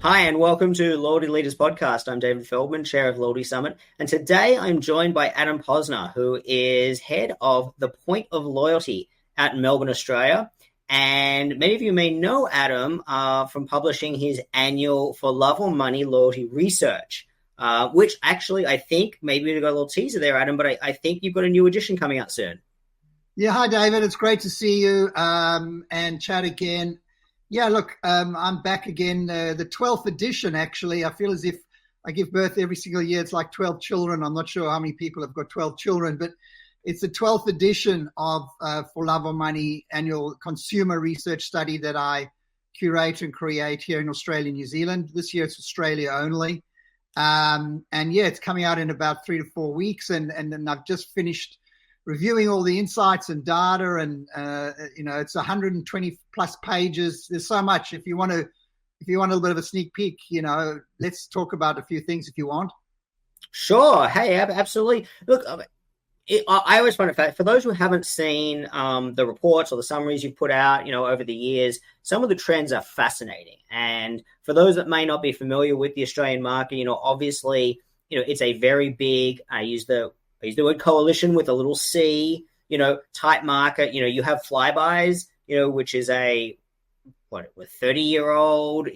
Hi, and welcome to Loyalty Leaders Podcast. I'm David Feldman, Chair of Loyalty Summit, and today I'm joined by Adam Posner, who is head of the Point of Loyalty at Melbourne, Australia. And many of you may know Adam from publishing his annual For Love or Money Loyalty Research, which actually I think, maybe we got a little teaser there, Adam, but I think you've got a new edition coming out soon. Yeah, hi, David. It's great to see you and chat again. Yeah, look, I'm back again, the 12th edition, actually. I feel as if I give birth every single year. It's like 12 children. I'm not sure how many people have got 12 children, but it's the 12th edition of For Love or Money annual consumer research study that I curate and create here in Australia and New Zealand. This year it's Australia only. And yeah, it's coming out in about 3 to 4 weeks. And then I've just finished reviewing all the insights and data, and it's 120 plus pages. There's so much. If you want a little bit of a sneak peek, let's talk about a few things if you want. Sure. Hey, absolutely. Look, I always find it, for those who haven't seen the reports or the summaries you've put out, over the years, some of the trends are fascinating. And for those that may not be familiar with the Australian market, obviously, it's a very big, I use the word coalition with a little C, type market. You have Flybys, which is a 30-year-old,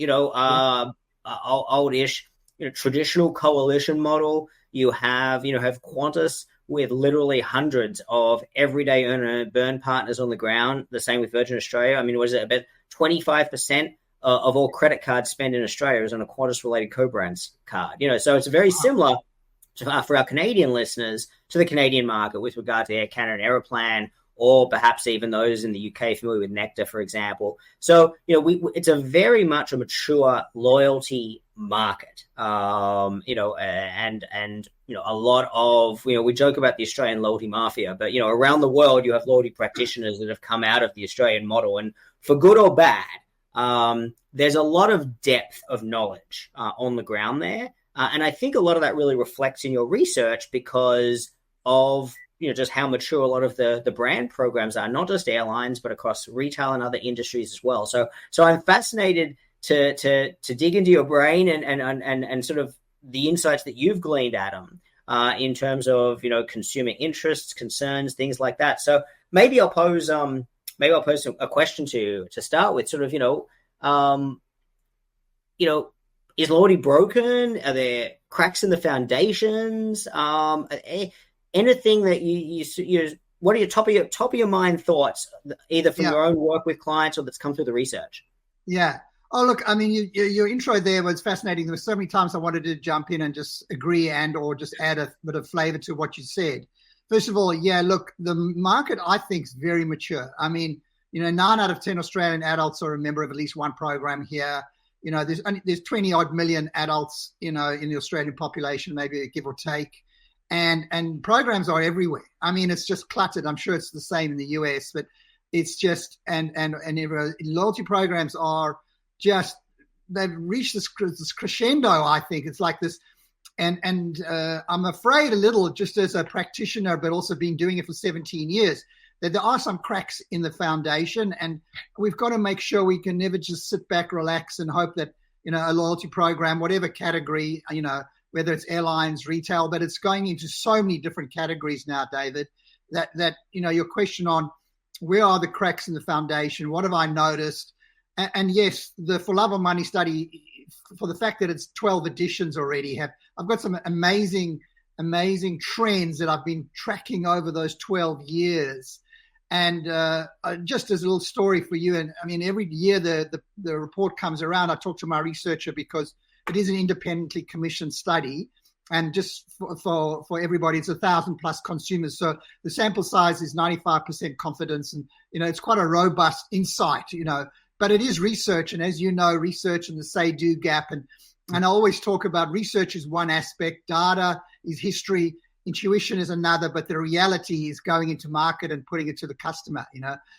oldish, traditional coalition model. You have Qantas with literally hundreds of everyday earn and burn partners on the ground. The same with Virgin Australia. I mean, was it about 25% of all credit card spend in Australia is on a Qantas-related co-brands card? So it's very similar for our Canadian listeners to the Canadian market with regard to Air Canada Aeroplan, or perhaps even those in the UK familiar with Nectar, for example. So, it's a very much a mature loyalty market, and a lot of, we joke about the Australian loyalty mafia, but, around the world, you have loyalty practitioners that have come out of the Australian model. And for good or bad, there's a lot of depth of knowledge on the ground there. And I think a lot of that really reflects in your research because of, just how mature a lot of the brand programs are, not just airlines, but across retail and other industries as well. So I'm fascinated to dig into your brain and sort of the insights that you've gleaned, Adam, in terms of, consumer interests, concerns, things like that. So maybe I'll pose a question to you to start with, sort of, is loyalty broken? Are there cracks in the foundations? Anything that you what are your top of your mind thoughts, either from your own work with clients or that's come through the research? Yeah. Oh, look, I mean, your intro there was fascinating. There were so many times I wanted to jump in and just agree or just add a bit of flavor to what you said. First of all, yeah, look, the market, I think, is very mature. I mean, 9 out of 10 Australian adults are a member of at least one program here. There's 20 odd million adults, in the Australian population, maybe give or take. And programs are everywhere. I mean, it's just cluttered. I'm sure it's the same in the US, but it's just, and loyalty programs are just, they've reached this crescendo, I think. It's like this, and I'm afraid a little, just as a practitioner, but also been doing it for 17 years, that there are some cracks in the foundation, and we've got to make sure we can never just sit back, relax, and hope that, a loyalty program, whatever category, whether it's airlines, retail, but it's going into so many different categories now, David, that your question on where are the cracks in the foundation, what have I noticed? And yes, the For Love or Money study, for the fact that it's 12 editions already, I've got some amazing trends that I've been tracking over those 12 years. And just as a little story for you, and I mean, every year the report comes around, I talk to my researcher because it is an independently commissioned study. And just for everybody, it's 1,000 plus consumers. So the sample size is 95% confidence. And, it's quite a robust insight, but it is research. And as you know, research and the say-do gap. And I always talk about research is one aspect, data is history, intuition is another, but the reality is going into market and putting it to the customer,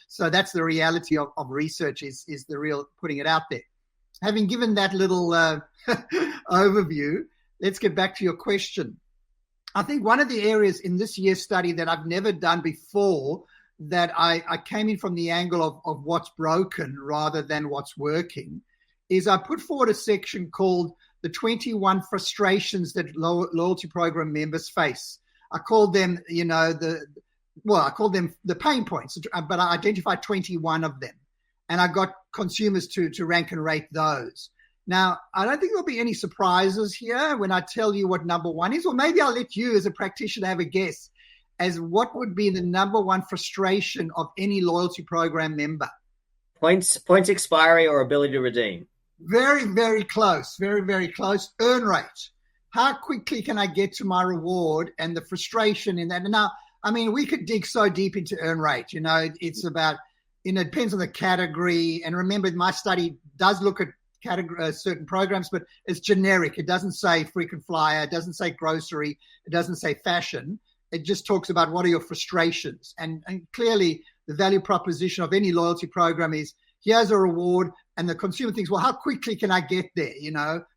So that's the reality of research is the real putting it out there. Having given that little overview, let's get back to your question. I think one of the areas in this year's study that I've never done before, that I came in from the angle of what's broken rather than what's working, is I put forward a section called the 21 frustrations that loyalty program members face. I called them, I called them the pain points, but I identified 21 of them. And I got consumers to rank and rate those. Now, I don't think there'll be any surprises here when I tell you what number one is, or maybe I'll let you as a practitioner have a guess as what would be the number one frustration of any loyalty program member. Points expiry or ability to redeem. Very, very close. Very, very close. Earn rate. How quickly can I get to my reward, and the frustration in that? Now, I mean, we could dig so deep into earn rate. It's about, it depends on the category. And remember, my study does look at certain programs, but it's generic. It doesn't say frequent flyer. It doesn't say grocery. It doesn't say fashion. It just talks about what are your frustrations. And clearly, the value proposition of any loyalty program is, here's a reward, and the consumer thinks, well, how quickly can I get there?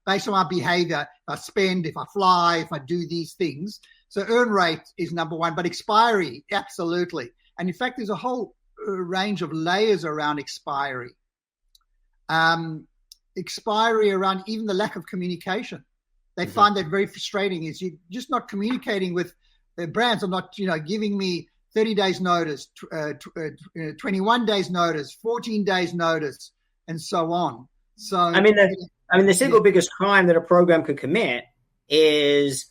Based on my behavior, if I spend, if I fly, if I do these things. So earn rate is number one, but expiry, absolutely. And in fact, there's a whole range of layers around expiry. Expiry around even the lack of communication. They find that very frustrating. Is you're just not communicating with brands, are not, giving me 30 days notice, 21 days notice, 14 days notice, and so on. So the single biggest crime that a program could commit is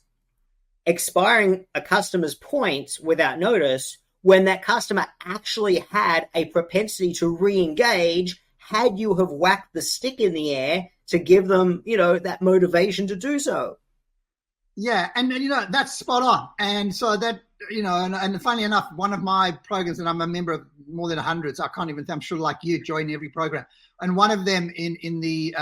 expiring a customer's points without notice when that customer actually had a propensity to re-engage had you have whacked the stick in the air to give them, that motivation to do so. Yeah, and that's spot on. And so that, and funny enough, one of my programs, and I'm a member of more than hundreds, I can't even think, I'm sure like you, join every program. And one of them in the,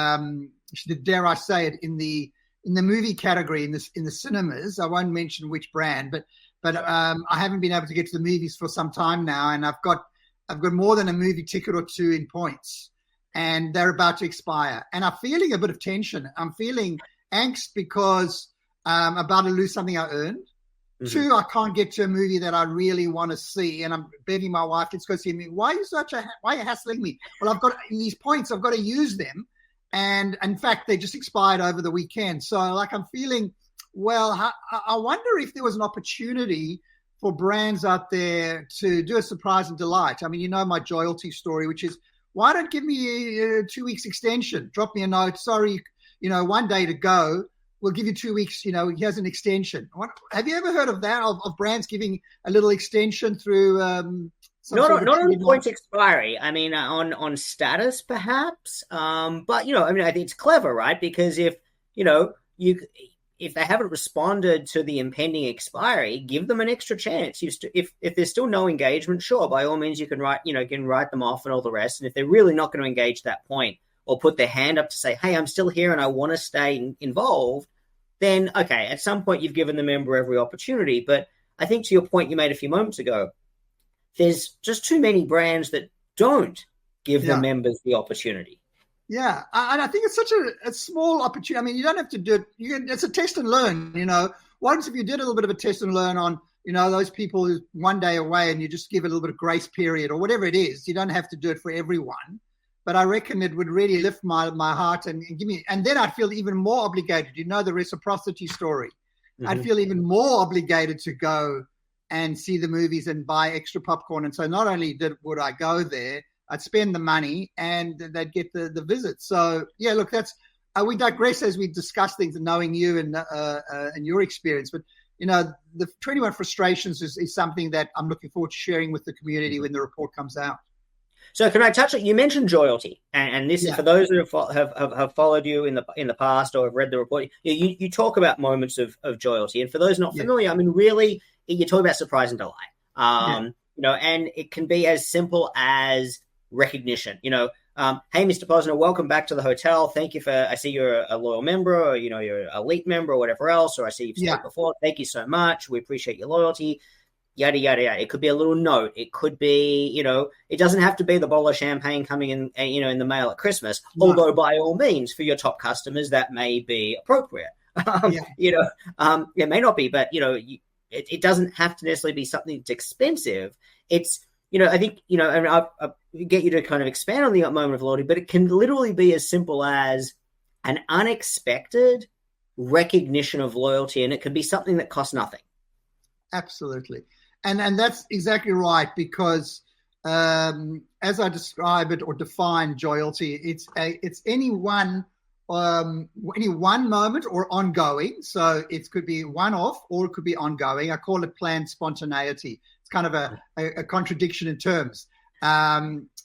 dare I say it, in the movie category, in the cinemas, I won't mention which brand, but I haven't been able to get to the movies for some time now, and I've got more than a movie ticket or two in points, and they're about to expire. And I'm feeling a bit of tension. I'm feeling angst because I'm about to lose something I earned. Mm-hmm. Two, I can't get to a movie that I really want to see, and I'm begging my wife, let's go see me. Why are you hassling me? Well, I've got these points. I've got to use them. And in fact, they just expired over the weekend. So I'm feeling, well, I wonder if there was an opportunity for brands out there to do a surprise and delight. I mean, my Joyalty story, which is, why don't give me a 2 weeks extension? Drop me a note. Sorry, 1 day to go. We'll give you 2 weeks. Here's an extension. Have you ever heard of that, of brands giving a little extension through not on points expiry. I mean, on status perhaps. But I think it's clever, right? Because if they haven't responded to the impending expiry, give them an extra chance. If there's still no engagement, sure, by all means you can write them off and all the rest. And if they're really not going to engage that point or put their hand up to say, hey, I'm still here and I want to stay involved, then okay, at some point you've given the member every opportunity. But I think to your point you made a few moments ago, there's just too many brands that don't give the members the opportunity. Yeah, and I think it's such a small opportunity. I mean, you don't have to do it. It's a test and learn, Once if you did a little bit of a test and learn on, those people who's 1 day away and you just give it a little bit of grace period or whatever it is, you don't have to do it for everyone. But I reckon it would really lift my heart and give me, and then I'd feel even more obligated. The reciprocity story. Mm-hmm. I'd feel even more obligated to go and see the movies and buy extra popcorn. And so not only would I go there, I'd spend the money and they'd get the visit. So, yeah, look, that's we digress as we discuss things and knowing you and your experience. But, the 21 frustrations is something that I'm looking forward to sharing with the community when the report comes out. So can I touch on, you mentioned Joyalty, and this is for those who have followed you in the past or have read the report. You talk about moments of Joyalty, and for those not familiar, I mean, really, you talk about surprise and delight. And it can be as simple as recognition. Hey, Mr. Posner, welcome back to the hotel. Thank you I see you're a loyal member, or you're an elite member, or whatever else, or I see you've stayed before. Thank you so much. We appreciate your loyalty. Yada, yada, yada. It could be a little note. It could be, it doesn't have to be the bottle of champagne coming in, in the mail at Christmas, although by all means, for your top customers, that may be appropriate. It may not be, but, it doesn't have to necessarily be something that's expensive. It's, I think, and get you to kind of expand on the moment of loyalty, but it can literally be as simple as an unexpected recognition of loyalty, and it could be something that costs nothing. Absolutely. And that's exactly right, because as I describe it or define loyalty, it's any one moment or ongoing. So it could be one-off or it could be ongoing. I call it planned spontaneity. It's kind of a contradiction in terms.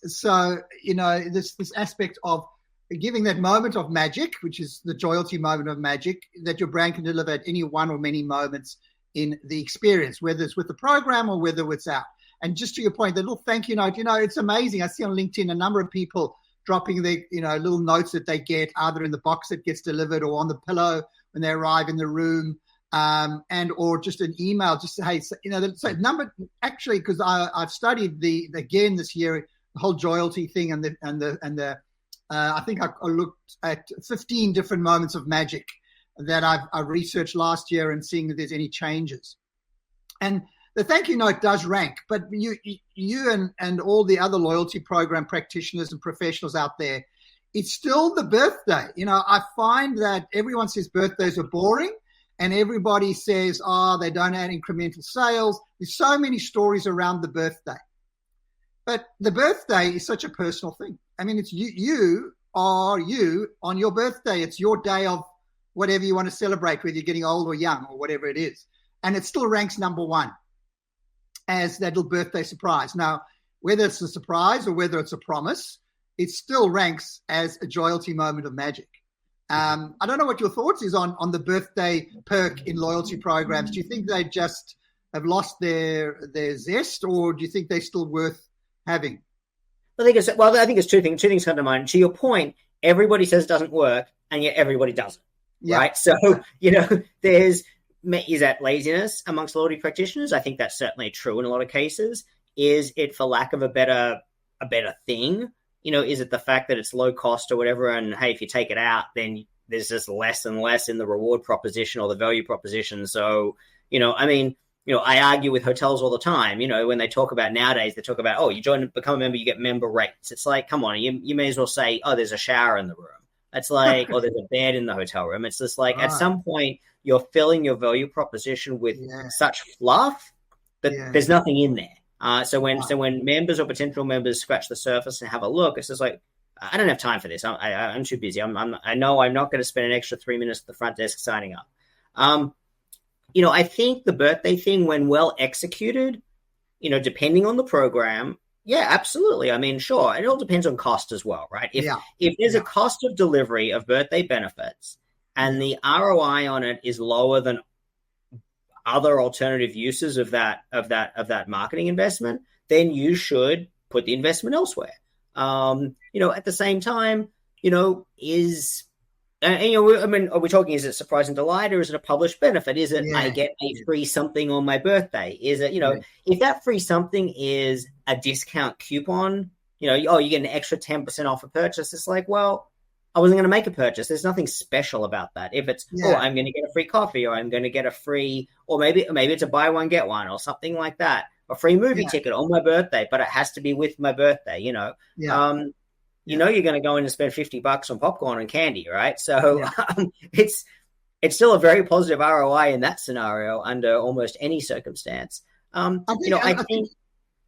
So, this aspect of giving that moment of magic, which is the loyalty moment of magic, that your brand can deliver at any one or many moments in the experience, whether it's with the program or whether it's out. And just to your point, the little thank you note, it's amazing. I see on LinkedIn a number of people dropping their, little notes that they get either in the box that gets delivered or on the pillow when they arrive in the room, and or just an email, just hey, so number actually, because I've studied again this year the whole loyalty thing and the I think I looked at 15 different moments of magic that I've researched last year and seeing if there's any changes. And the thank you note does rank, but you and all the other loyalty program practitioners and professionals out there, it's still the birthday. I find that everyone says birthdays are boring and everybody says, they don't add incremental sales. There's so many stories around the birthday. But the birthday is such a personal thing. I mean, it's you are you on your birthday. It's your day of whatever you want to celebrate, whether you're getting old or young or whatever it is. And it still ranks number one as that little birthday surprise. Now, whether it's a surprise or whether it's a promise, it still ranks as a loyalty moment of magic. I don't know what your thoughts is on the birthday perk in loyalty programs. Do you think they just have lost their zest, or do you think they're still worth having? I think it's two things. Two things come to mind. To your point, everybody says it doesn't work, and yet everybody does it. Yeah. Right. So, is that laziness amongst loyalty practitioners? I think that's certainly true in a lot of cases. Is it for lack of a better thing? Is it the fact that it's low cost or whatever? And hey, if you take it out, then there's just less and less in the reward proposition or the value proposition. So, I argue with hotels all the time. When they talk about nowadays, they talk about, you become a member, you get member rates. It's like, come on, you may as well say, there's a shower in the room. It's like, there's a bed in the hotel room. It's just like, at some point, you're filling your value proposition with such fluff that there's nothing in there. So when members or potential members scratch the surface and have a look, it's just like, I don't have time for this. I'm too busy. I know I'm not going to spend an extra 3 minutes at the front desk signing up. I think the birthday thing, when well executed, depending on the program, yeah, absolutely. I mean, sure. It all depends on cost as well, right? If there's a cost of delivery of birthday benefits and the ROI on it is lower than other alternative uses of that marketing investment, then you should put the investment elsewhere. At the same time, are we talking, is it surprise and delight, or is it a published benefit? Is it I get a free something on my birthday? Is it, if that free something is a discount coupon, you get an extra 10% off a purchase, it's like, well, I wasn't going to make a purchase. There's nothing special about that. If it's, I'm going to get a free coffee, or I'm going to get a free, or maybe it's a buy one, get one, or something like that, a free movie ticket on my birthday, but it has to be with my birthday, you're going to go in and spend $50 on popcorn and candy, right? So it's still a very positive ROI in that scenario under almost any circumstance. I think.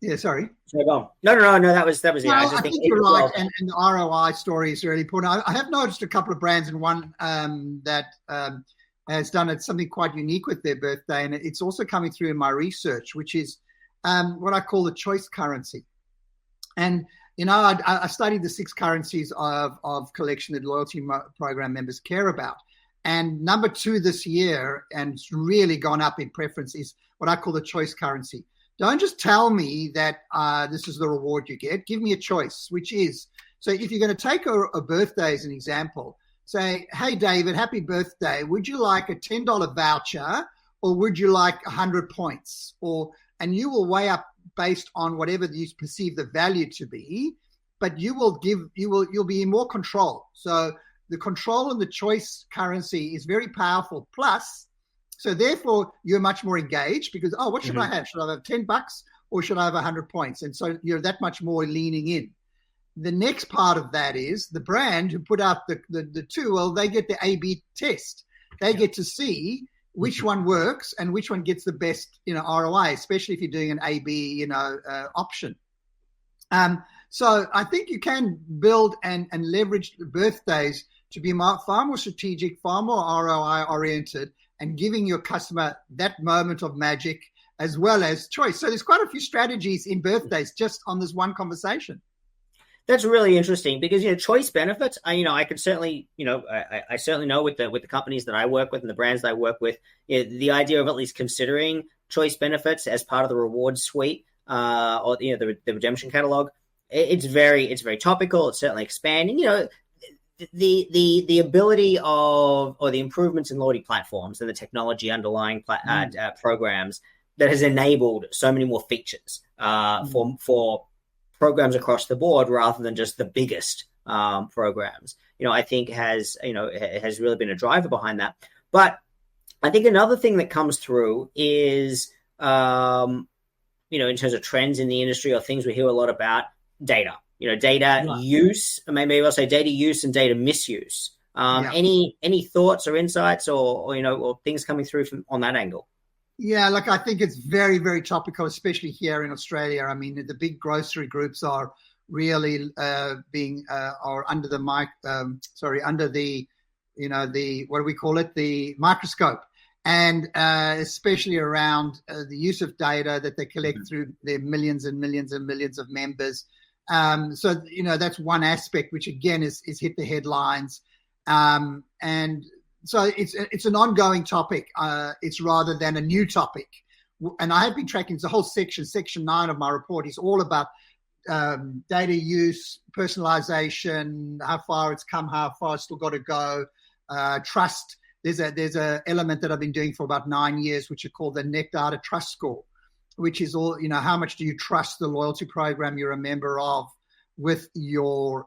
Yeah, sorry. So go on. No, that was it. No, I think you're right, and the ROI story is really important. I have noticed a couple of brands, and one that has done something quite unique with their birthday, and it's also coming through in my research, which is what I call the choice currency. And I studied the 6 currencies of collection that loyalty program members care about. And number 2 this year, and it's really gone up in preference, is what I call the choice currency. Don't just tell me that this is the reward you get. Give me a choice, which is, so if you're going to take a birthday as an example, say, hey, David, happy birthday. Would you like a $10 voucher, or would you like 100 points? And you will weigh up based on whatever you perceive the value to be, but you'll be in more control. So the control and the choice currency is very powerful. Plus, so therefore you're much more engaged because, what should I have? Should I have $10 or should I have 100 points? And so you're that much more leaning in. The next part of that is the brand who put out the tool, well, they get the A/B test. They get to see which one works and which one gets the best, ROI, especially if you're doing an A/B, option. So I think you can build and leverage birthdays to be far more strategic, far more ROI oriented, and giving your customer that moment of magic as well as choice. So there's quite a few strategies in birthdays just on this one conversation. That's really interesting because, choice benefits, I could certainly, I certainly know with the companies that I work with and the brands that I work with, the idea of at least considering choice benefits as part of the reward suite or, the redemption catalog, it's very topical. It's certainly expanding, the ability of, or the improvements in loyalty platforms and the technology underlying programs that has enabled so many more features for programs across the board rather than just the biggest programs, I think has really been a driver behind that. But I think another thing that comes through is, in terms of trends in the industry or things we hear a lot about, data, data use, maybe I'll say data use and data misuse. Any thoughts or insights or things coming through on that angle? Yeah, look, I think it's very, very topical, especially here in Australia. I mean, the big grocery groups are really are under the under the, what do we call it? The microscope. And especially around the use of data that they collect through their millions and millions and millions of members. So, that's one aspect, which again is hit the headlines. And so it's an ongoing topic. It's rather than a new topic. And I have been tracking the whole section 9 of my report is all about data use, personalization, how far it's come, how far it's still got to go, trust. There's a element that I've been doing for about 9 years, which is called the Net Data Trust Score, which is all, how much do you trust the loyalty program you're a member of with your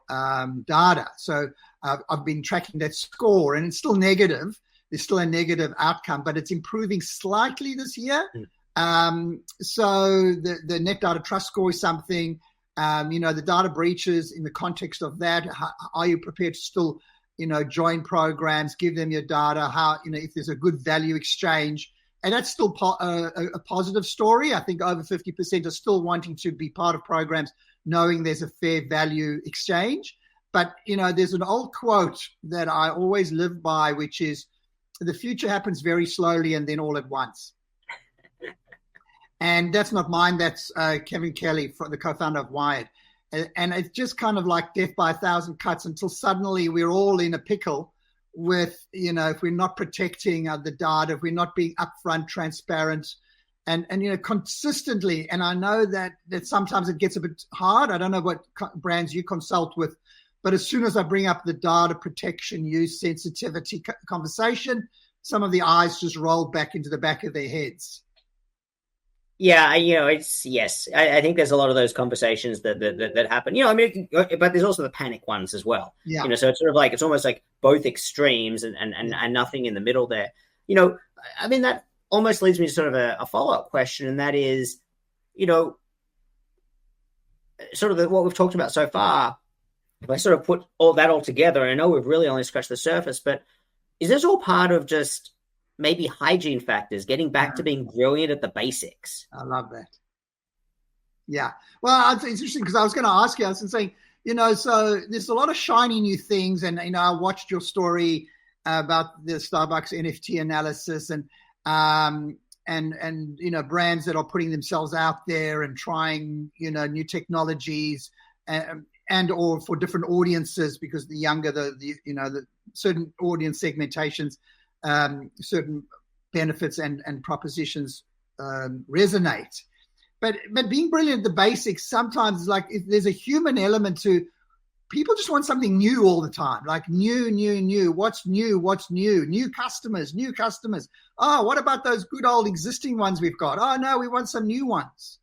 data. So I've been tracking that score, and it's still negative. There's still a negative outcome, but it's improving slightly this year. So the Net Data Trust Score is something, the data breaches in the context of that. Are you prepared to still, join programs, give them your data, how, if there's a good value exchange. And that's still a positive story. I think over 50% are still wanting to be part of programs, knowing there's a fair value exchange. But, there's an old quote that I always live by, which is, the future happens very slowly and then all at once. And that's not mine. That's Kevin Kelly, the co-founder of Wired. And it's just kind of like death by 1,000 cuts until suddenly we're all in a pickle with, if we're not protecting the data, if we're not being upfront, transparent, and consistently. And I know that sometimes it gets a bit hard. I don't know what brands you consult with, but as soon as I bring up the data protection, use, sensitivity conversation, some of the eyes just roll back into the back of their heads. Yeah, it's yes. I think there's a lot of those conversations that happen. But there's also the panic ones as well. Yeah. So it's sort of like it's almost like both extremes and nothing in the middle there. That almost leads me to sort of a follow-up question, and that is, sort of what we've talked about so far. If I sort of put all that together, and I know we've really only scratched the surface, but is this all part of just maybe hygiene factors, getting back to being brilliant at the basics? I love that. Yeah. Well, it's interesting because I was going to ask you, I was saying, so there's a lot of shiny new things. And, I watched your story about the Starbucks NFT analysis and brands that are putting themselves out there and trying, new technologies and or for different audiences, because the younger, the certain audience segmentations, certain benefits and propositions resonate. But being brilliant at the basics, sometimes like if there's a human element to people just want something new all the time, like new. What's new? New customers. Oh, what about those good old existing ones we've got? Oh, no, we want some new ones.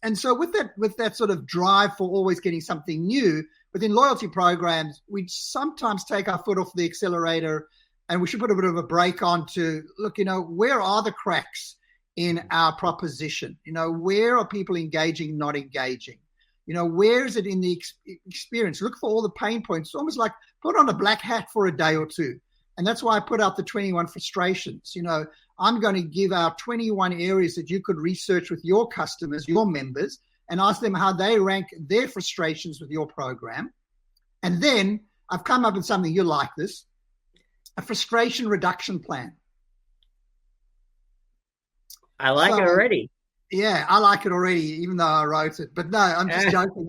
And so with that sort of drive for always getting something new, within loyalty programs, we sometimes take our foot off the accelerator, and we should put a bit of a brake on to look, where are the cracks in our proposition? Where are people engaging, not engaging? Where is it in the experience? Look for all the pain points. It's almost like put on a black hat for a day or two. And that's why I put out the 21 frustrations. I'm going to give out 21 areas that you could research with your customers, your members, and ask them how they rank their frustrations with your program. And then I've come up with something, you like this, a frustration reduction plan. I like it already. Yeah, I like it already, even though I wrote it. But no, I'm just joking.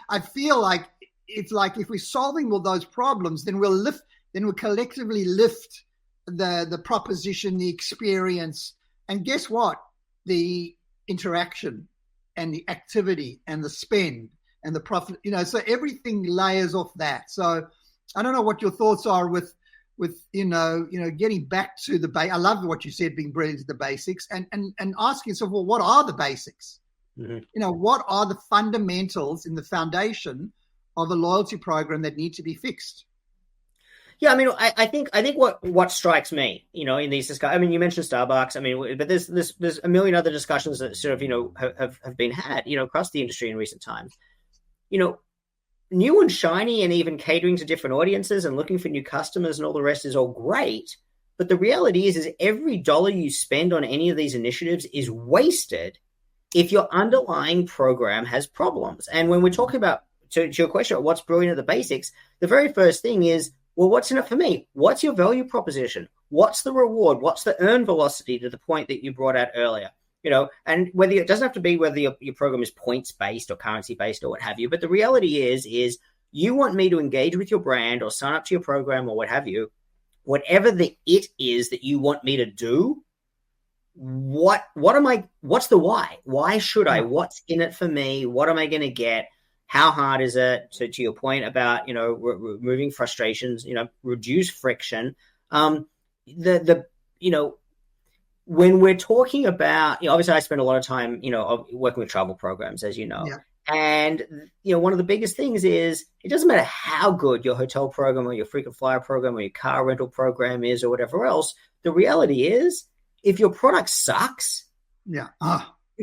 I feel like it's like if we're solving all those problems, then we'll collectively lift the proposition, the experience, and guess what? The interaction and the activity and the spend and the profit, so everything layers off that. So I don't know what your thoughts are with getting back to the base. I love what you said, being brilliant at the basics, and asking yourself, well, what are the basics? Mm-hmm. What are the fundamentals in the foundation of a loyalty program that need to be fixed? Yeah, I mean, I think what strikes me, in these discussions, I mean, you mentioned Starbucks, I mean, but there's a million other discussions that sort of, have been had, across the industry in recent times. New and shiny and even catering to different audiences and looking for new customers and all the rest is all great. But the reality is every dollar you spend on any of these initiatives is wasted if your underlying program has problems. And when we're talking about, to your question, what's brilliant at the basics, the very first thing is, well, what's in it for me? What's your value proposition? What's the reward? What's the earn velocity, to the point that you brought out earlier? And whether it doesn't have to be whether your program is points based or currency based or what have you. But the reality is you want me to engage with your brand or sign up to your program or what have you, whatever the it is that you want me to do. What's the why? Why should I? What's in it for me? What am I going to get? How hard is it? To your point about, removing frustrations, reduce friction. When we're talking about, obviously I spend a lot of time, working with travel programs, as you know. Yeah. And, one of the biggest things is it doesn't matter how good your hotel program or your frequent flyer program or your car rental program is or whatever else. The reality is if your product sucks, your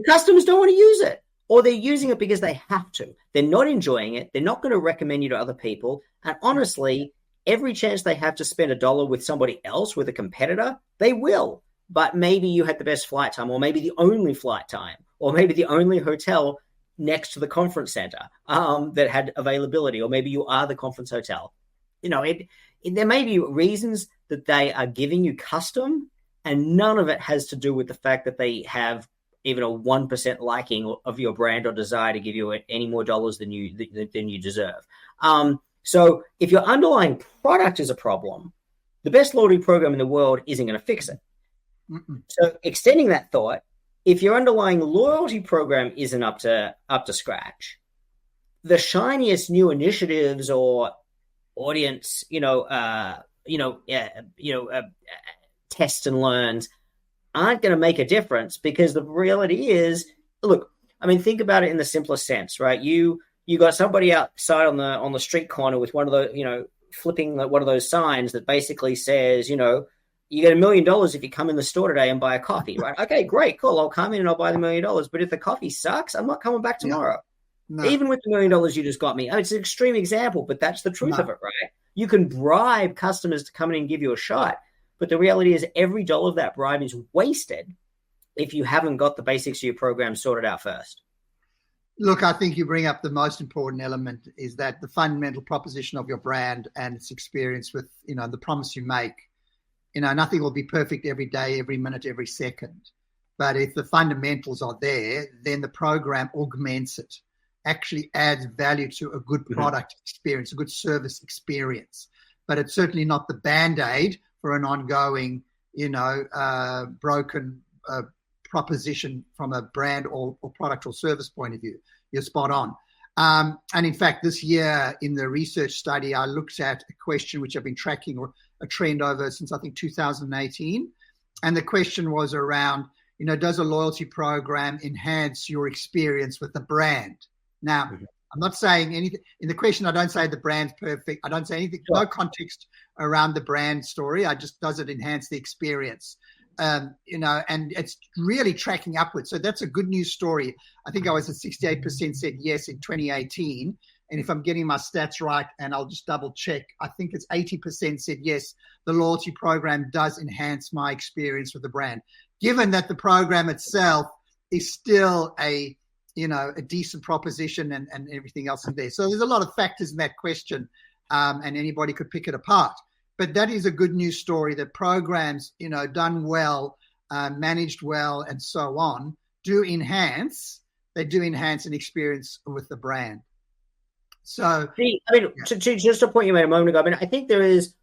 customers don't want to use it, or they're using it because they have to. They're not enjoying it. They're not going to recommend you to other people. And honestly, every chance they have to spend $1 with somebody else, with a competitor, they will. But maybe you had the best flight time, or maybe the only flight time, or maybe the only hotel next to the conference center that had availability, or maybe you are the conference hotel. There may be reasons that they are giving you custom, and none of it has to do with the fact that they have even a 1% liking of your brand or desire to give you any more dollars than you deserve. So if your underlying product is a problem, the best loyalty program in the world isn't going to fix it. Mm-mm. So extending that thought, if your underlying loyalty program isn't up to scratch, the shiniest new initiatives or audience, tests and learns aren't going to make a difference, because the reality is, look, I mean, think about it in the simplest sense, right? You got somebody outside on the street corner with one of those, flipping one of those signs that basically says, you get $1 million if you come in the store today and buy a coffee, right? Okay, great, cool. I'll come in and I'll buy the $1 million. But if the coffee sucks, I'm not coming back tomorrow. No. Even with the $1 million you just got me. I mean, it's an extreme example, but that's the truth of it, right? You can bribe customers to come in and give you a shot. But the reality is every dollar of that bribe is wasted if you haven't got the basics of your program sorted out first. Look, I think you bring up the most important element, is that the fundamental proposition of your brand and its experience with, the promise you make. Nothing will be perfect every day, every minute, every second. But if the fundamentals are there, then the program augments it, actually adds value to a good product experience, a good service experience. But it's certainly not the Band-Aid for an ongoing, broken proposition from a brand or product or service point of view. You're spot on. And in fact, this year in the research study, I looked at a question which I've been tracking, or a trend over since I think 2018. And the question was around, does a loyalty program enhance your experience with the brand? Now, I'm not saying anything in the question. I don't say the brand's perfect. I don't say anything, no context around the brand story. Does it enhance the experience? and it's really tracking upwards. So that's a good news story. I think I was at 68% said yes in 2018. And if I'm getting my stats right, and I'll just double check, I think it's 80% said yes, the loyalty program does enhance my experience with the brand. Given that the program itself is still a decent proposition and everything else in there. So there's a lot of factors in that question, and anybody could pick it apart. But that is a good news story that programs, done well, managed well, and so on, do enhance an experience with the brand. So, to just a point you made a moment ago, I think there's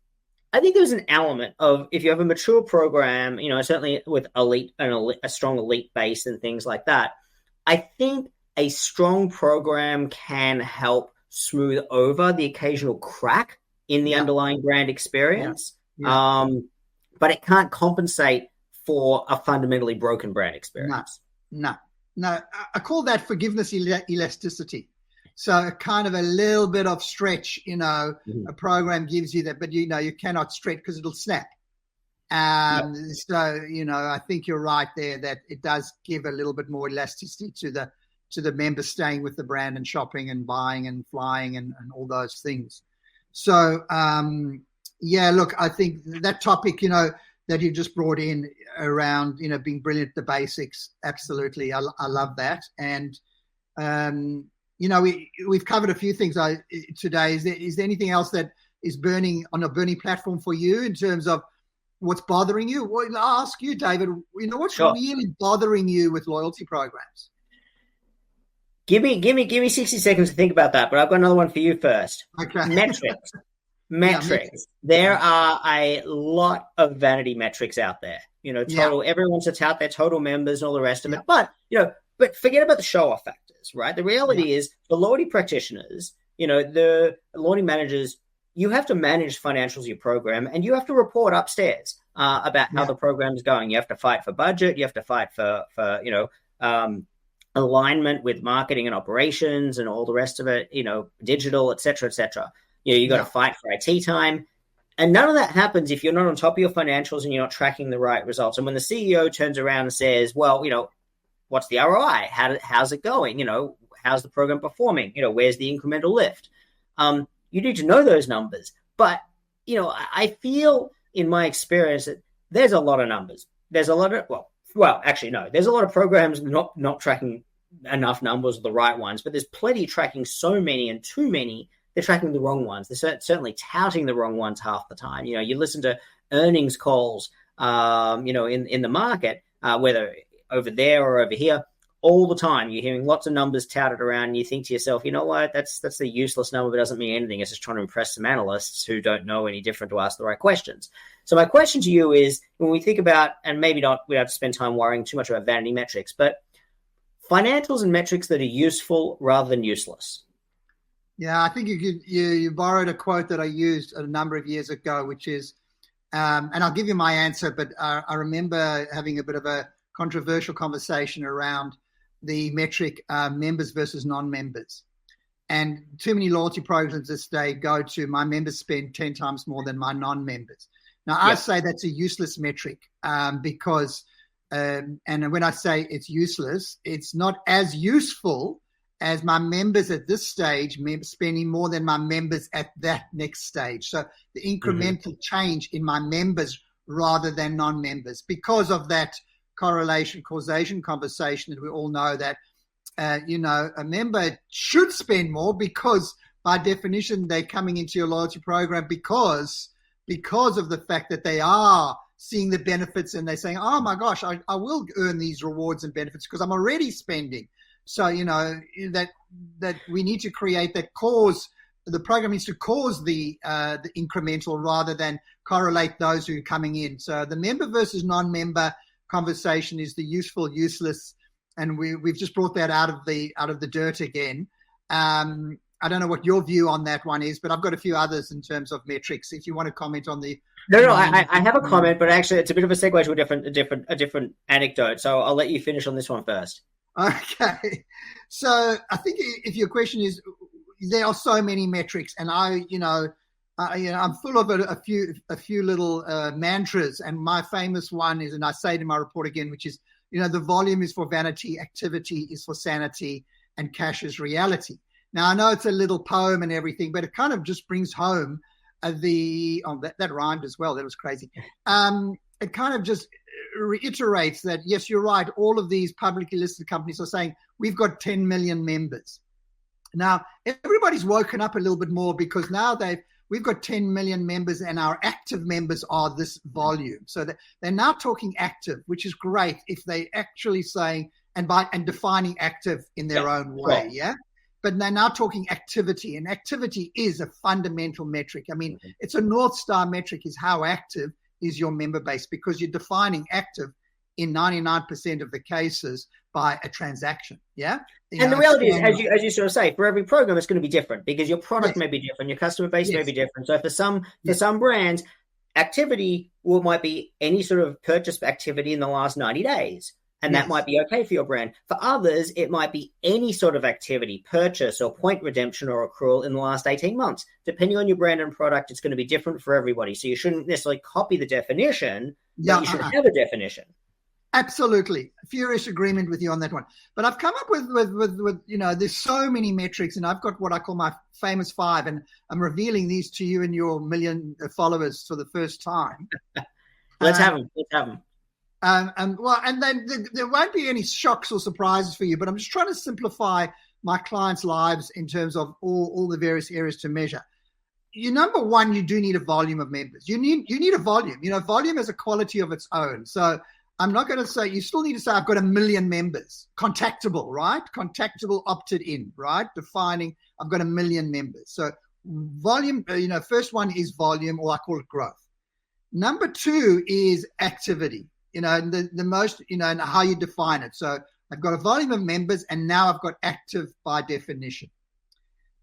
an element of, if you have a mature program, certainly with a strong elite base and things like that, I think a strong program can help smooth over the occasional crack in the underlying brand experience. But it can't compensate for a fundamentally broken brand experience. No. I call that forgiveness elasticity. So kind of a little bit of stretch, a program gives you that, but you cannot stretch because it'll snap. So, I think you're right there that it does give a little bit more elasticity to the members staying with the brand and shopping and buying and flying and all those things. So, look, I think that topic, that you just brought in around, being brilliant at the basics. Absolutely. I love that. And, we've covered a few things today. Is there anything else that is burning on a burning platform for you in terms of what's bothering you? Well, I'll ask you, David, what's really bothering you with loyalty programs? Give me 60 seconds to think about that, but I've got another one for you first. Okay. Metrics. There are a lot of vanity metrics out there. Everyone wants to tout their total members and all the rest of it. But, but forget about the show-off factors, right? The reality is the loyalty practitioners, the loyalty managers, you have to manage financials of your program, and you have to report upstairs about how the program is going. You have to fight for budget. You have to fight for alignment with marketing and operations and all the rest of it, digital, et cetera, et cetera. You got to fight for IT time. And none of that happens if you're not on top of your financials and you're not tracking the right results. And when the CEO turns around and says, well, what's the ROI? How's it going? How's the program performing? Where's the incremental lift? You need to know those numbers. But, I feel in my experience that there's a lot of numbers. There's a lot of, there's a lot of programs not tracking enough numbers of the right ones, but there's plenty tracking so many and too many. They're tracking the wrong ones. They're certainly touting the wrong ones half the time. You listen to earnings calls, in the market, whether over there or over here, all the time. You're hearing lots of numbers touted around, and you think to yourself, you know what, that's the useless number. It doesn't mean anything. It's just trying to impress some analysts who don't know any different to ask the right questions. So my question to you is, when we think about, and maybe not, we have to spend time worrying too much about vanity metrics, but financials and metrics that are useful rather than useless. Yeah, I think you borrowed a quote that I used a number of years ago, which is, and I'll give you my answer, but I remember having a bit of a controversial conversation around the metric members versus non-members. And too many loyalty programs this day go to my members spend 10 times more than my non-members. Now, I say that's a useless metric because, and when I say it's useless, it's not as useful as my members at this stage spending more than my members at that next stage. So the incremental change in my members rather than non-members, because of that correlation causation conversation that we all know that, a member should spend more because by definition, they're coming into your loyalty program because of the fact that they are seeing the benefits and they're saying, oh my gosh, I will earn these rewards and benefits because I'm already spending. So, that we need to create that cause. The program needs to cause the incremental rather than correlate those who are coming in. So the member versus non-member conversation is the useful, useless, and we've just brought that out of the dirt again. I don't know what your view on that one is, but I've got a few others in terms of metrics. If you want to comment on the I have a comment, but actually it's a bit of a segue to a different anecdote. So I'll let you finish on this one first. Okay, so I think if your question is, there are so many metrics, and I'm full of a few little mantras, and my famous one is, and I say it in my report again, which is, the volume is for vanity, activity is for sanity, and cash is reality. Now, I know it's a little poem and everything, but it kind of just brings home that rhymed as well. That was crazy. It kind of just reiterates that, yes, you're right. All of these publicly listed companies are saying we've got 10 million members. Now, everybody's woken up a little bit more because now we've got 10 million members and our active members are this volume. So they're now talking active, which is great if they actually saying and defining active in their own way. Yeah. But they're now talking activity, and activity is a fundamental metric. I mean, it's a Northstar metric is how active is your member base, because you're defining active in 99% of the cases by a transaction. Yeah. And the reality is, as you sort of say, for every program, it's going to be different because your product may be different, your customer base may be different. So for some brands, activity might be any sort of purchase activity in the last 90 days. And that might be okay for your brand. For others, it might be any sort of activity, purchase or point redemption or accrual in the last 18 months. Depending on your brand and product, it's going to be different for everybody. So you shouldn't necessarily copy the definition, but you should have a definition. Absolutely. Furious agreement with you on that one. But I've come up with there's so many metrics, and I've got what I call my famous 5, and I'm revealing these to you and your million followers for the first time. Let's have them. And then there won't be any shocks or surprises for you, but I'm just trying to simplify my clients' lives in terms of all the various areas to measure. Number one, you do need a volume of members. You need a volume. Volume has a quality of its own. So I'm not going to say, you still need to say, I've got 1 million members. Contactable, right? Contactable, opted in, right? Defining, I've got 1 million members. So volume, first one is volume, or I call it growth. Number 2 is activity. The most, and how you define it. So I've got a volume of members, and now I've got active by definition.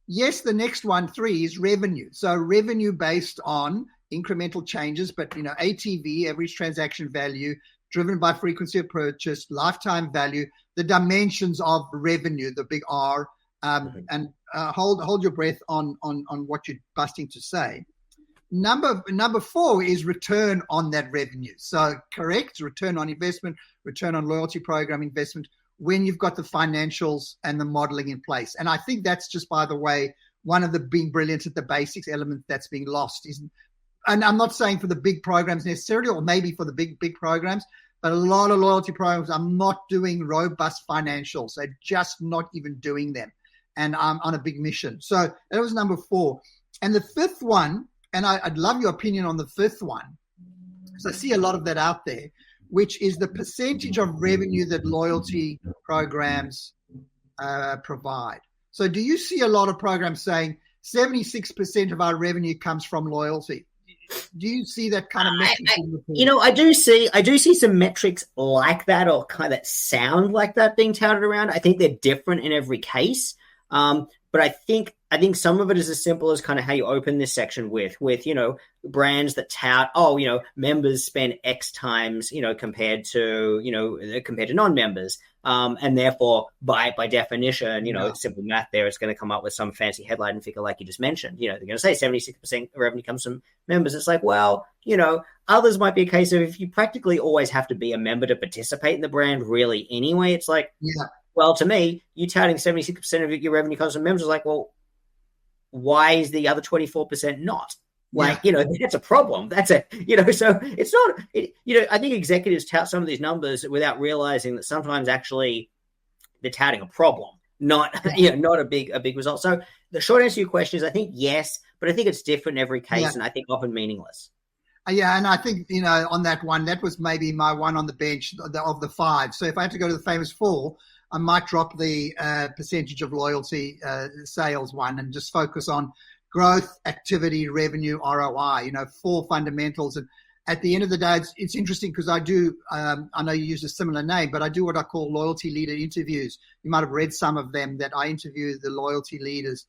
Yes, the next one, 3, is revenue. So revenue based on incremental changes, but, ATV, average transaction value, driven by frequency of purchase, lifetime value, the dimensions of revenue, the big R, and hold your breath on what you're busting to say. Number 4 is return on that revenue. So correct, return on investment, return on loyalty program investment, when you've got the financials and the modeling in place. And I think that's just, by the way, one of the being brilliant at the basics element that's being lost. And I'm not saying for the big programs necessarily, or maybe for the big programs, but a lot of loyalty programs are not doing robust financials. They're just not even doing them. And I'm on a big mission. So that was number 4. And the 5th one, and I'd love your opinion on the 5th one, because I see a lot of that out there, which is the percentage of revenue that loyalty programs provide. So do you see a lot of programs saying 76% of our revenue comes from loyalty? Do you see that kind of metric? I do see some metrics like that, or kind of that sound like that being touted around. I think they're different in every case. But I think some of it is as simple as kind of how you open this section with brands that tout, members spend X times, compared to non-members. And therefore, by definition, it's simple math there. It's going to come up with some fancy headline and figure like you just mentioned. They're going to say 76% of revenue comes from members. It's like, well, others might be a case of, if you practically always have to be a member to participate in the brand really anyway, it's like, well, to me, you touting 76% of your revenue comes from members is like, well, why is the other 24% not? Like, that's a problem. That's so it's not, I think executives tout some of these numbers without realizing that sometimes actually they're touting a problem, not a big result. So the short answer to your question is, I think yes, but I think it's different in every case, and I think often meaningless. Yeah, and I think, on that one, that was maybe my one on the bench of the 5. So if I had to go to the famous 4, I might drop the percentage of loyalty sales one and just focus on growth, activity, revenue, ROI, 4 fundamentals. And at the end of the day, it's interesting because I do, I know you use a similar name, but I do what I call loyalty leader interviews. You might have read some of them, that I interview the loyalty leaders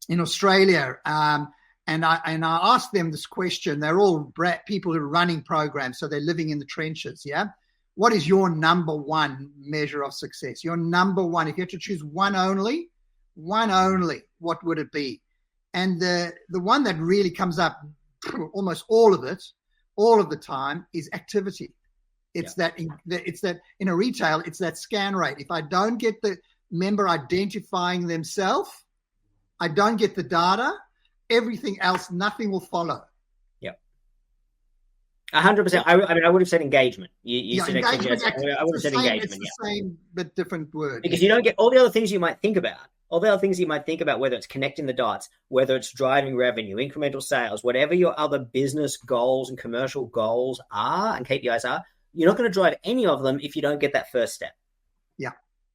in Australia. And I ask them this question. They're all people who are running programs, so they're living in the trenches, yeah? What is your number 1 measure of success? Your number 1, if you had to choose one only, what would it be? And the one that really comes up almost all of the time is activity. It's that in a retail, it's that scan rate. If I don't get the member identifying themselves, I don't get the data, everything else, nothing will follow. 100%. I would have said engagement. You said engagement. I would have said engagement. It's the same but different word. Because you don't get all the other things you might think about. All the other things you might think about, whether it's connecting the dots, whether it's driving revenue, incremental sales, whatever your other business goals and commercial goals are and KPIs are, you're not going to drive any of them if you don't get that first step. Yeah.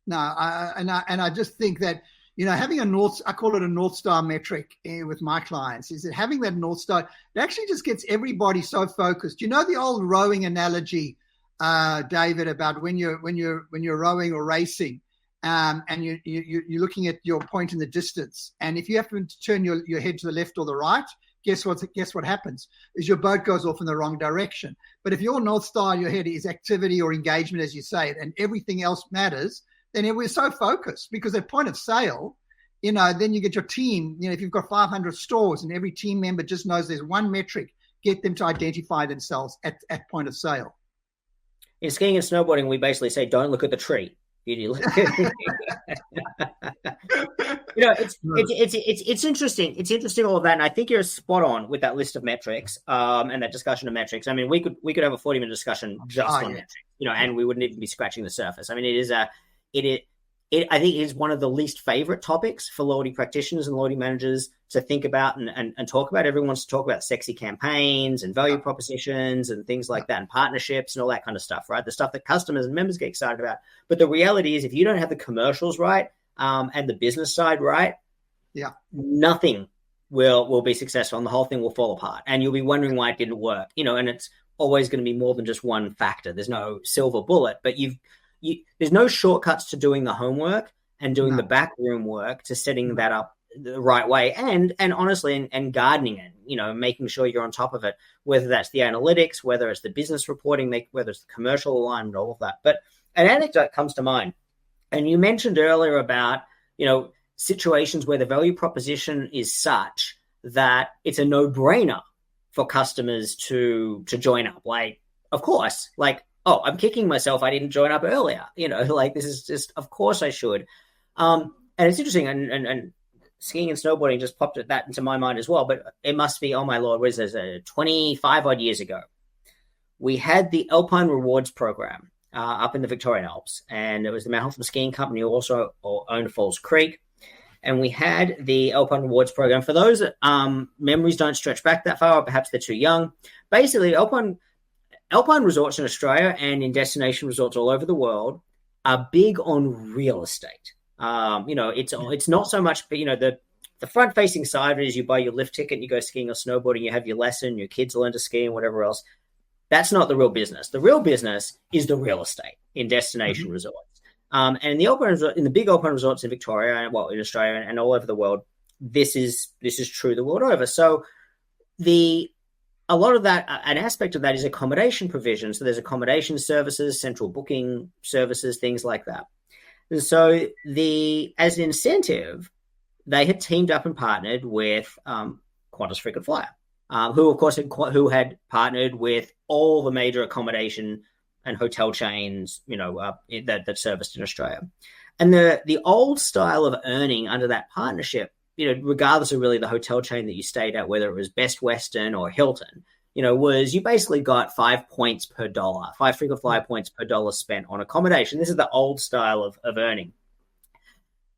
No, I just think that, having I call it a Northstar metric with my clients, is that having that Northstar, it actually just gets everybody so focused. The old rowing analogy, David, about when you're rowing or racing, and you're looking at your point in the distance, and if you have to turn your head to the left or the right, guess what happens? Is your boat goes off in the wrong direction. But if your North Star in your head is activity or engagement, as you say it, and everything else matters, then we're so focused, because at point of sale, then you get your team, if you've got 500 stores and every team member just knows there's one metric, get them to identify themselves at point of sale. In skiing and snowboarding, we basically say, don't look at the tree. It's interesting. It's interesting, all of that. And I think you're spot on with that list of metrics, and that discussion of metrics. I mean, we could have a 40-minute discussion just on metrics, and we wouldn't even be scratching the surface. I mean, I think it is one of the least favorite topics for loyalty practitioners and loyalty managers to think about and talk about. Everyone wants to talk about sexy campaigns and value propositions and things like that, and partnerships and all that kind of stuff, right? The stuff that customers and members get excited about. But the reality is, if you don't have the commercials right, and the business side right, nothing will be successful, and the whole thing will fall apart. And you'll be wondering why it didn't work, and it's always going to be more than just one factor. There's no silver bullet, but there's no shortcuts to doing the homework and doing the backroom work to setting that up the right way, and honestly, and gardening it, making sure you're on top of it, whether that's the analytics, whether it's the business reporting, whether it's the commercial alignment, all of that. But an anecdote comes to mind, and you mentioned earlier about, situations where the value proposition is such that it's a no-brainer for customers to join up. Like, of course, oh, I'm kicking myself, I didn't join up earlier. This is just, of course I should. And it's interesting, and skiing and snowboarding just popped that into my mind as well. But it must be, oh my Lord, was this 25 odd years ago? We had the Alpine Rewards program up in the Victorian Alps, and it was the Mount Hotham Skiing Company who also owned Falls Creek. And we had the Alpine Rewards program. For those that memories don't stretch back that far, or perhaps they're too young, basically Alpine resorts in Australia and in destination resorts all over the world are big on real estate. It's not so much, but the front-facing side of it is you buy your lift ticket and you go skiing or snowboarding, you have your lesson, your kids learn to ski and whatever else. That's not the real business. The real business is the real estate in destination resorts. And in the big Alpine resorts in Victoria, in Australia and all over the world, this is true the world over. So a lot of that, an aspect of that is accommodation provision. So there's accommodation services, central booking services, things like that. And so as an incentive, they had teamed up and partnered with Qantas Frequent Flyer, who had partnered with all the major accommodation and hotel chains, that serviced in Australia. And the old style of earning under that partnership, regardless of really the hotel chain that you stayed at, whether it was Best Western or Hilton, was you basically got 5 points per dollar, 5 frequent flyer points per dollar spent on accommodation. This is the old style of earning.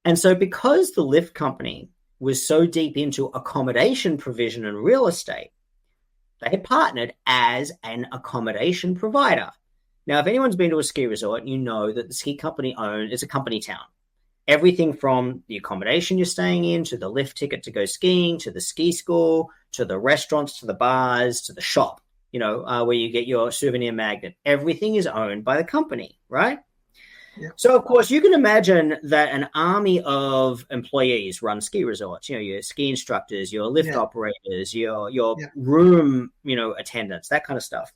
And so because the lift company was so deep into accommodation provision and real estate, they had partnered as an accommodation provider. Now, if anyone's been to a ski resort, you know that the ski company it's a company town. Everything from the accommodation you're staying in, to the lift ticket to go skiing, to the ski school, to the restaurants, to the bars, to the shop, where you get your souvenir magnet. Everything is owned by the company, right? Yeah. So, of course, you can imagine that an army of employees run ski resorts, your ski instructors, your lift operators, your room, attendants, that kind of stuff.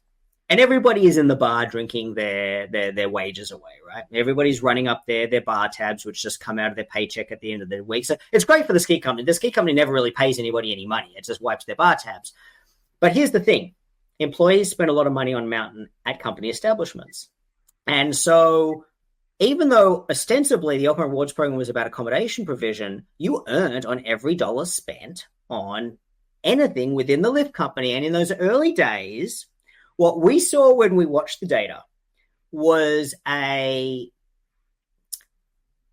And everybody is in the bar drinking their wages away, right? Everybody's running up their bar tabs, which just come out of their paycheck at the end of the week. So it's great for the ski company. The ski company never really pays anybody any money. It just wipes their bar tabs. But here's the thing. Employees spend a lot of money on mountain at company establishments. And so even though ostensibly the Alpine Rewards program was about accommodation provision, you earned on every dollar spent on anything within the lift company. And in those early days, what we saw when we watched the data was a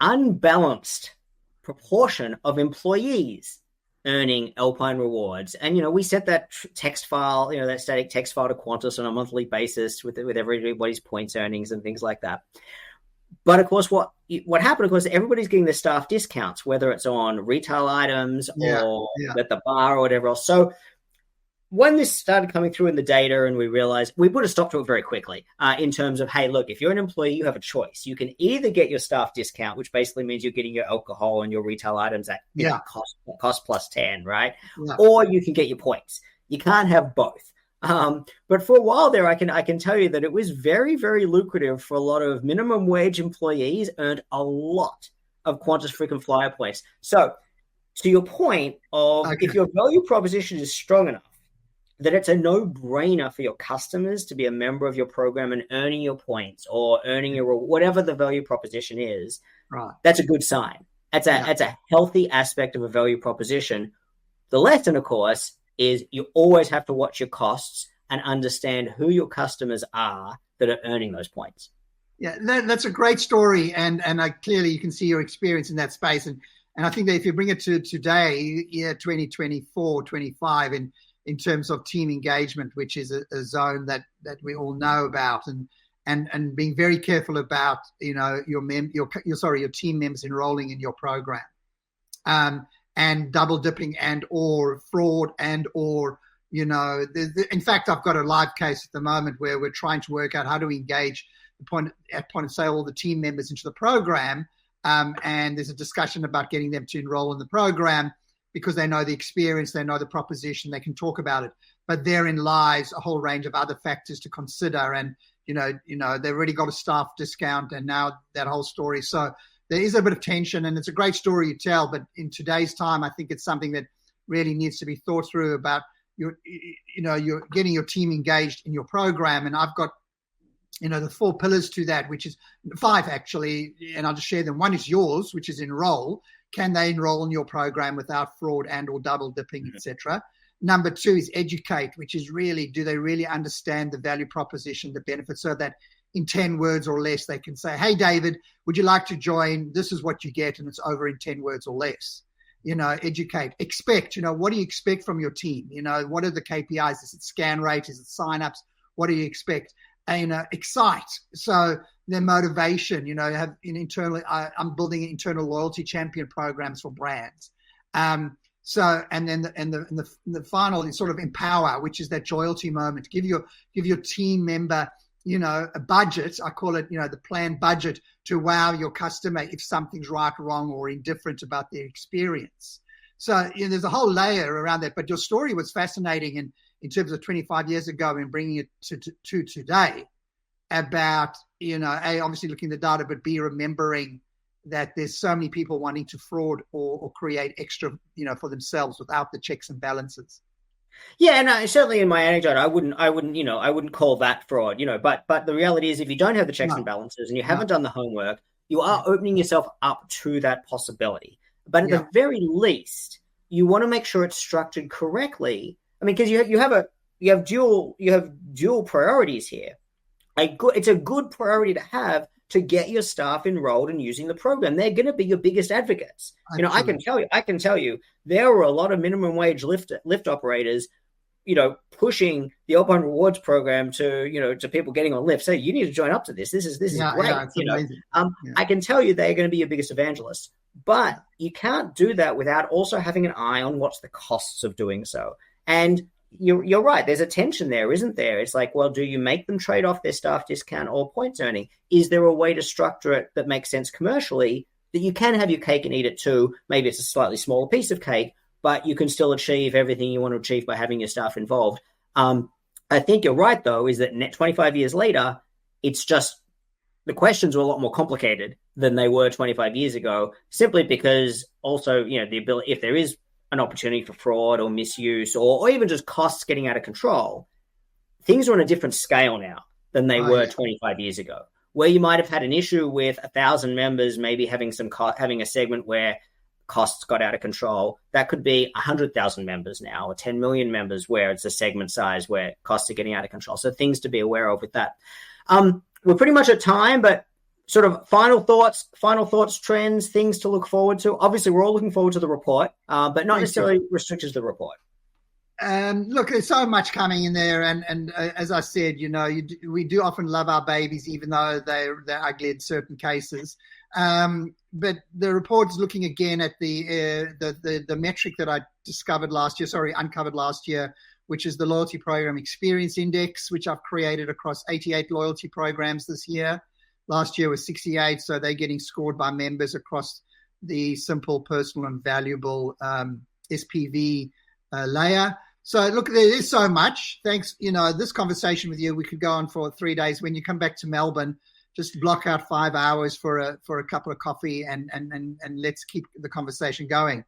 unbalanced proportion of employees earning Alpine Rewards. And, we sent that text file, that static text file to Qantas on a monthly basis with everybody's points earnings and things like that. But of course, what happened, of course, everybody's getting their staff discounts, whether it's on retail items or at the bar or whatever else. So when this started coming through in the data and we realized, we put a stop to it very quickly in terms of, hey, look, if you're an employee, you have a choice. You can either get your staff discount, which basically means you're getting your alcohol and your retail items at cost plus 10, right? Yeah. Or you can get your points. You can't have both. But for a while there, I can tell you that it was very, very lucrative for a lot of minimum wage employees, earned a lot of Qantas frequent flyer points. So to your point of if your value proposition is strong enough, that it's a no-brainer for your customers to be a member of your program and earning your points or earning your whatever the value proposition is, right? That's a good sign. That's a healthy aspect of a value proposition. The lesson, of course, is you always have to watch your costs and understand who your customers are that are earning those points. Yeah, that's a great story, and clearly you can see your experience in that space. And I think that if you bring it to today, year 2024, 25, in terms of team engagement, which is a zone that we all know about, and being very careful about your team members enrolling in your program, and double dipping and or fraud and or in fact, I've got a live case at the moment where we're trying to work out how to engage at point of sale all the team members into the program, and there's a discussion about getting them to enroll in the program, because they know the experience, they know the proposition, they can talk about it. But therein lies a whole range of other factors to consider. And, they've already got a staff discount and now that whole story. So there is a bit of tension, and it's a great story you tell. But in today's time, I think it's something that really needs to be thought through about you're getting your team engaged in your program. And I've got, the 4 pillars to that, which is 5 actually, and I'll just share them. One is yours, which is enroll. Can they enroll in your program without fraud and or double dipping, etc.? Number 2 is educate, which is really, do they really understand the value proposition, the benefits, so that in 10 words or less, they can say, hey, David, would you like to join? This is what you get, and it's over in 10 words or less. Educate. Expect, what do you expect from your team? What are the KPIs? Is it scan rate? Is it signups? What do you expect? Excite. So their motivation, have an internal, I'm building internal loyalty champion programs for brands. So, and then the final is sort of empower, which is that loyalty moment. Give your team member, a budget. I call it, the planned budget to wow your customer if something's right, wrong, or indifferent about their experience. So there's a whole layer around that. But your story was fascinating in terms of 25 years ago and bringing it to today about, A, obviously looking at the data, but B, remembering that there's so many people wanting to fraud or create extra, for themselves without the checks and balances. Yeah, and certainly in my anecdote, I wouldn't call that fraud, but the reality is if you don't have the checks and balances and you haven't done the homework, you are opening yourself up to that possibility. But at the very least, you want to make sure it's structured correctly. I mean, because you have dual priorities here. It's a good priority to have to get your staff enrolled and using the program. They're going to be your biggest advocates. I can tell you, there were a lot of minimum wage lift operators, pushing the Alpine Rewards program to people getting on lift. So you need to join up to this. This is great. I can tell you they're going to be your biggest evangelists. But you can't do that without also having an eye on what's the costs of doing so. And you're right. There's a tension there, isn't there? It's like, well, do you make them trade off their staff discount or points earning? Is there a way to structure it that makes sense commercially, that you can have your cake and eat it too? Maybe it's a slightly smaller piece of cake, but you can still achieve everything you want to achieve by having your staff involved. I think you're right, though, is that 25 years later, it's just the questions were a lot more complicated than they were 25 years ago, simply because also, the ability, if there is an opportunity for fraud or misuse or even just costs getting out of control, things are on a different scale now than they were 25 years ago, where you might have had an issue with 1,000 members, maybe having a segment where costs got out of control. That could be 100,000 members now or 10 million members where it's a segment size where costs are getting out of control. So things to be aware of with that. We're pretty much at time, but sort of final thoughts, trends, things to look forward to. Obviously, we're all looking forward to the report, but not necessarily restricted to the report. Look, there's so much coming in there, and as I said, we do often love our babies, even though they're ugly in certain cases. But the report is looking again at the metric that I uncovered last year, which is the Loyalty Program Experience Index, which I've created across 88 loyalty programs this year. Last year was 68, so they're getting scored by members across the simple, personal, and valuable SPV layer. So look, there is so much. Thanks. This conversation with you, we could go on for 3 days. When you come back to Melbourne, just block out 5 hours for a cup of coffee and let's keep the conversation going.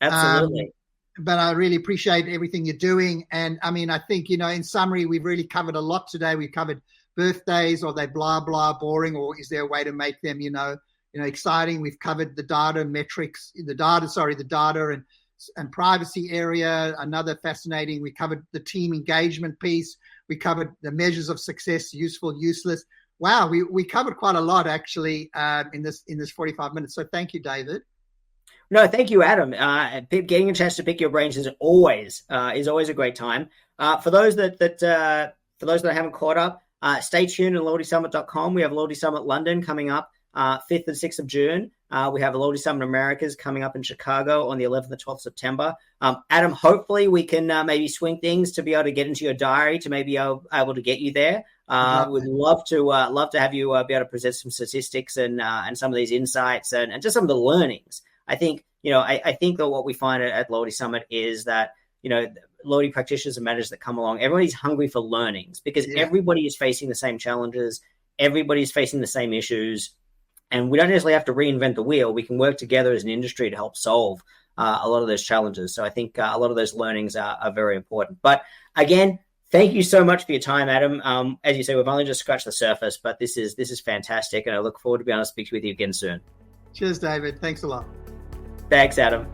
Absolutely. But I really appreciate everything you're doing. And I mean, I think, in summary, we've really covered a lot today. We've covered birthdays, or they blah, blah, boring, or is there a way to make them, exciting? We've covered the data metrics, the data and privacy area. Another fascinating, we covered the team engagement piece. We covered the measures of success, useful, useless. Wow, we covered quite a lot actually in this 45 minutes. So thank you, David. No, thank you, Adam. Getting a chance to pick your brains is always a great time. For those that haven't caught up, stay tuned at loyaltysummit.com. We have Loyalty Summit London coming up 5th and 6th of June. We have a Loyalty Summit Americas coming up in Chicago on the 11th and 12th September. Adam, hopefully we can maybe swing things to be able to get into your diary to maybe able to get you there. We'd love to have you be able to present some statistics and some of these insights and just some of the learnings. I think that what we find at Loyalty Summit is that, loyalty practitioners and managers that come along, everybody's hungry for learnings because everybody is facing the same challenges. Everybody's facing the same issues. And we don't necessarily have to reinvent the wheel. We can work together as an industry to help solve a lot of those challenges. So I think a lot of those learnings are very important. But again, thank you so much for your time, Adam. As you say, we've only just scratched the surface, but this is fantastic. And I look forward to being able to speak with you again soon. Cheers, David. Thanks a lot. Thanks, Adam.